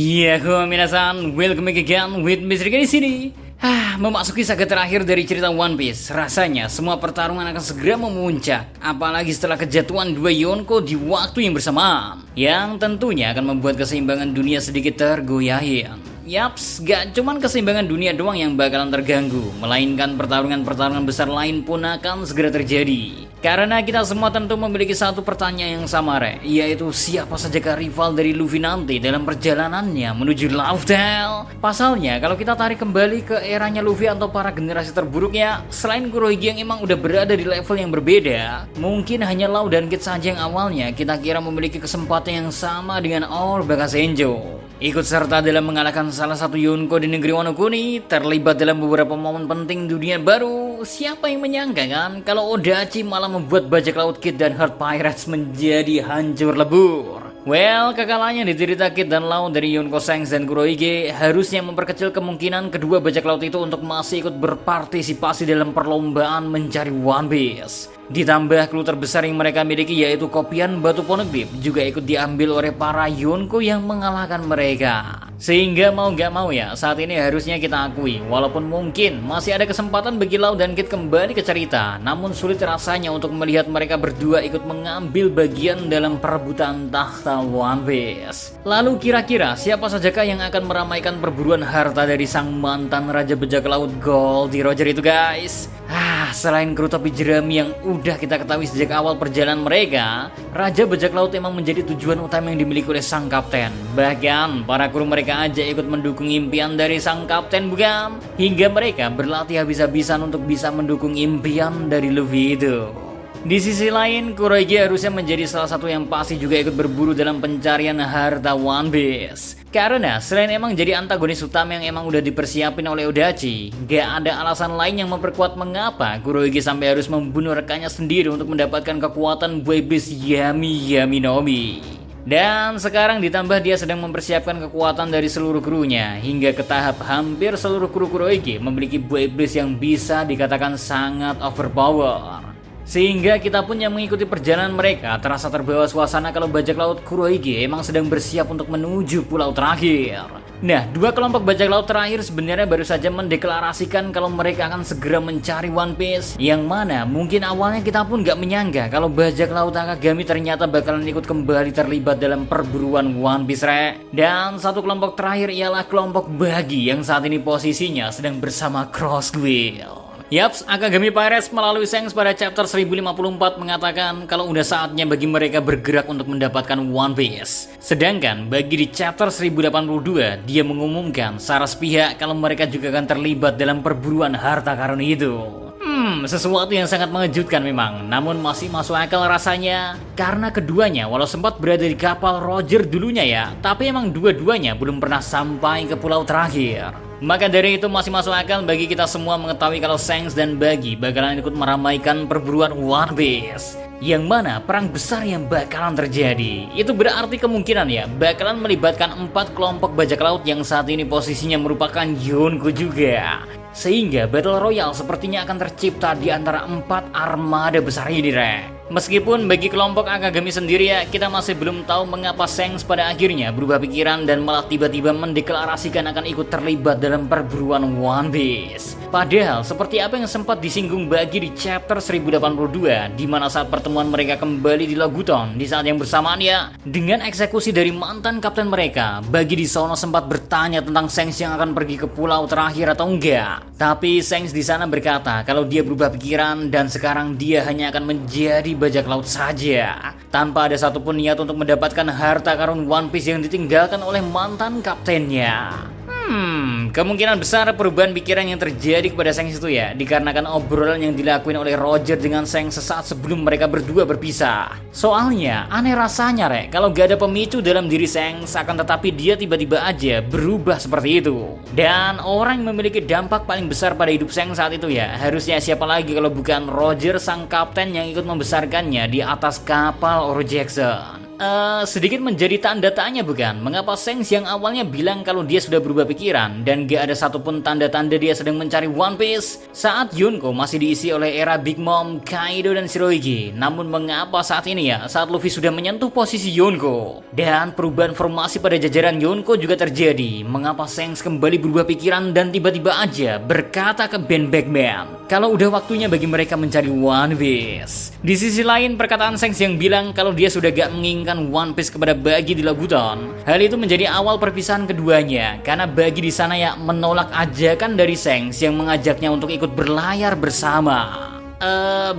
Iya, minasan, welcome back again with Mr. di sini. Memasuki saga terakhir dari cerita One Piece, rasanya semua pertarungan akan segera memuncak, apalagi setelah kejatuhan dua Yonko di waktu yang bersamaan, yang tentunya akan membuat keseimbangan dunia sedikit tergoyahin. Yaps, gak cuman keseimbangan dunia doang yang bakalan terganggu, melainkan pertarungan-pertarungan besar lain pun akan segera terjadi. Karena kita semua tentu memiliki satu pertanyaan yang sama, yaitu siapa sajakah rival dari Luffy nanti dalam perjalanannya menuju Laugh Tale. Pasalnya, kalau kita tarik kembali ke eranya Luffy atau para generasi terburuknya, selain Kurohige yang emang udah berada di level yang berbeda, mungkin hanya Law dan Kid saja yang awalnya kita kira memiliki kesempatan yang sama dengan All Bakasenjo. Ikut serta dalam mengalahkan salah satu Yonko di negeri Wano Kuni, terlibat dalam beberapa momen penting dunia baru. Siapa yang menyangka kan kalau Odachi malah membuat bajak laut Kid dan Heart Pirates menjadi hancur lebur. Well, kekalahannya di cerita Kid dan Law dari Yonko Shanks dan Kurohige harusnya memperkecil kemungkinan kedua bajak laut itu untuk masih ikut berpartisipasi dalam perlombaan mencari One Piece. Ditambah clue terbesar yang mereka miliki yaitu kopian batu Poneglyph juga ikut diambil oleh para Yonko yang mengalahkan mereka. Sehingga mau gak mau ya, saat ini harusnya kita akui, walaupun mungkin masih ada kesempatan bagi Law dan Kid kembali ke cerita, namun sulit rasanya untuk melihat mereka berdua ikut mengambil bagian dalam perebutan tahta One Piece. Lalu kira-kira siapa sajakah yang akan meramaikan perburuan harta dari sang mantan Raja Bajak Laut Goldie Roger itu, guys? Selain kru topi jerami yang udah kita ketahui sejak awal perjalanan mereka, Raja Bajak Laut emang menjadi tujuan utama yang dimiliki oleh sang kapten. Bahkan para kru mereka aja ikut mendukung impian dari sang kapten, bukan? Hingga mereka berlatih habis-habisan untuk bisa mendukung impian dari Luffy itu. Di sisi lain, Kurohige harusnya menjadi salah satu yang pasti juga ikut berburu dalam pencarian harta One Piece. Karena selain emang jadi antagonis utama yang emang udah dipersiapin oleh Odachi, gak ada alasan lain yang memperkuat mengapa Kurohige sampai harus membunuh rekannya sendiri untuk mendapatkan kekuatan buah iblis Yami Yami no Mi. Dan sekarang ditambah dia sedang mempersiapkan kekuatan dari seluruh krunya, hingga ke tahap hampir seluruh kru Kurohige memiliki buah iblis yang bisa dikatakan sangat overpower. Sehingga kita pun yang mengikuti perjalanan mereka terasa terbawa suasana kalau bajak laut Kurohige emang sedang bersiap untuk menuju pulau terakhir. Nah, dua kelompok bajak laut terakhir sebenarnya baru saja mendeklarasikan kalau mereka akan segera mencari One Piece, yang mana mungkin awalnya kita pun gak menyangka kalau bajak laut Akagami ternyata bakalan ikut kembali terlibat dalam perburuan One Piece, Dan satu kelompok terakhir ialah kelompok Bagi yang saat ini posisinya sedang bersama Crossquill. Yaps, Akagami Pirates melalui Shanks pada chapter 1054 mengatakan kalau udah saatnya bagi mereka bergerak untuk mendapatkan One Piece. Sedangkan bagi di chapter 1082, dia mengumumkan secara sepihak kalau mereka juga akan terlibat dalam perburuan harta karun itu. Sesuatu yang sangat mengejutkan memang, namun masih masuk akal rasanya. Karena keduanya walau sempat berada di kapal Roger dulunya ya, tapi emang dua-duanya belum pernah sampai ke pulau terakhir. Maka dari itu masih masuk akal bagi kita semua mengetahui kalau Shanks dan Bagi bakalan ikut meramaikan perburuan One Piece, yang mana perang besar yang bakalan terjadi. Itu berarti kemungkinan ya bakalan melibatkan 4 kelompok bajak laut yang saat ini posisinya merupakan Yonko juga. Sehingga Battle Royale sepertinya akan tercipta di antara 4 armada besar ini, Meskipun bagi kelompok Akagami sendiri ya, kita masih belum tahu mengapa Shanks pada akhirnya berubah pikiran dan malah tiba-tiba mendeklarasikan akan ikut terlibat dalam perburuan One Piece. Padahal seperti apa yang sempat disinggung Bagi di chapter 1082, di mana saat pertemuan mereka kembali di Loguton di saat yang bersamaan ya, dengan eksekusi dari mantan kapten mereka, Bagi di sana sempat bertanya tentang Shanks yang akan pergi ke pulau terakhir atau enggak. Tapi Shanks di sana berkata kalau dia berubah pikiran dan sekarang dia hanya akan menjadi bajak laut saja, tanpa ada satupun niat untuk mendapatkan harta karun One Piece yang ditinggalkan oleh mantan kaptennya. Kemungkinan besar perubahan pikiran yang terjadi kepada Shanks itu ya dikarenakan obrolan yang dilakuin oleh Roger dengan Shanks sesaat sebelum mereka berdua berpisah. Soalnya aneh rasanya kalau gak ada pemicu dalam diri Shanks, akan tetapi dia tiba-tiba aja berubah seperti itu. Dan orang yang memiliki dampak paling besar pada hidup Shanks saat itu ya harusnya siapa lagi kalau bukan Roger sang kapten yang ikut membesarkannya di atas kapal Oro Jackson. Sedikit menjadi tanda tanya bukan? Mengapa Shanks yang awalnya bilang kalau dia sudah berubah pikiran dan gak ada satupun tanda-tanda dia sedang mencari One Piece saat Yonko masih diisi oleh era Big Mom, Kaido dan Shirohige. Namun mengapa saat ini ya, saat Luffy sudah menyentuh posisi Yonko dan perubahan formasi pada jajaran Yonko juga terjadi? Mengapa Shanks kembali berubah pikiran dan tiba-tiba aja berkata ke Ben Beckman kalau udah waktunya bagi mereka mencari One Piece? Di sisi lain, perkataan Shanks yang bilang kalau dia sudah gak menginginkan One Piece kepada Buggy di Labuton, hal itu menjadi awal perpisahan keduanya karena Buggy di sana ya menolak ajakan dari Shanks yang mengajaknya untuk ikut berlayar bersama.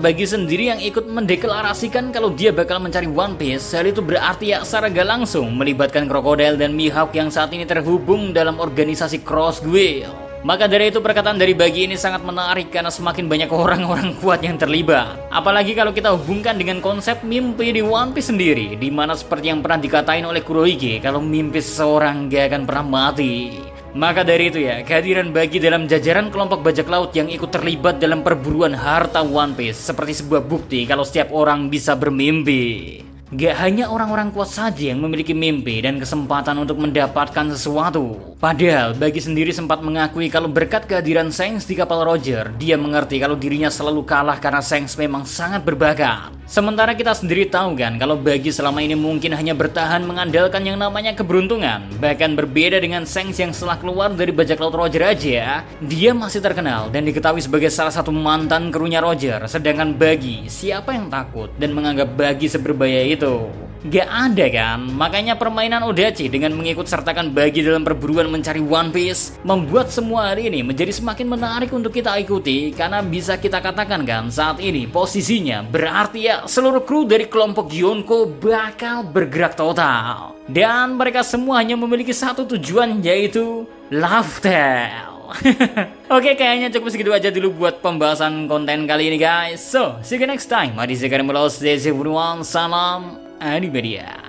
Bagi sendiri yang ikut mendeklarasikan kalau dia bakal mencari One Piece, hal itu berarti ya secara gak langsung melibatkan Crocodile dan Mihawk yang saat ini terhubung dalam organisasi Cross Guild. Maka dari itu perkataan dari Buggy ini sangat menarik karena semakin banyak orang-orang kuat yang terlibat. Apalagi kalau kita hubungkan dengan konsep mimpi di One Piece sendiri, di mana seperti yang pernah dikatain oleh Kurohige kalau mimpi seseorang gak akan pernah mati. Maka dari itu ya, kehadiran Buggy dalam jajaran kelompok bajak laut yang ikut terlibat dalam perburuan harta One Piece seperti sebuah bukti kalau setiap orang bisa bermimpi. Gak hanya orang-orang kuat saja yang memiliki mimpi dan kesempatan untuk mendapatkan sesuatu. Padahal Buggy sendiri sempat mengakui kalau berkat kehadiran Shanks di kapal Roger, dia mengerti kalau dirinya selalu kalah karena Shanks memang sangat berbakat. Sementara kita sendiri tahu kan kalau Buggy selama ini mungkin hanya bertahan mengandalkan yang namanya keberuntungan. Bahkan berbeda dengan Shanks yang setelah keluar dari bajak laut Roger aja, dia masih terkenal dan diketahui sebagai salah satu mantan krunya Roger. Sedangkan Buggy, siapa yang takut dan menganggap Buggy seberbahaya itu? Gak ada kan? Makanya permainan Odachi dengan mengikut sertakan Buggy dalam perburuan mencari One Piece membuat semua hari ini menjadi semakin menarik untuk kita ikuti. Karena bisa kita katakan kan saat ini posisinya berarti ya seluruh kru dari kelompok Yonko bakal bergerak total. Dan mereka semua hanya memiliki satu tujuan, yaitu Laugh Tale. Oke, kayaknya cukup segitu aja dulu buat pembahasan konten kali ini guys. So, see you next time. Mari sekarang melos everyone. Salam Animedia.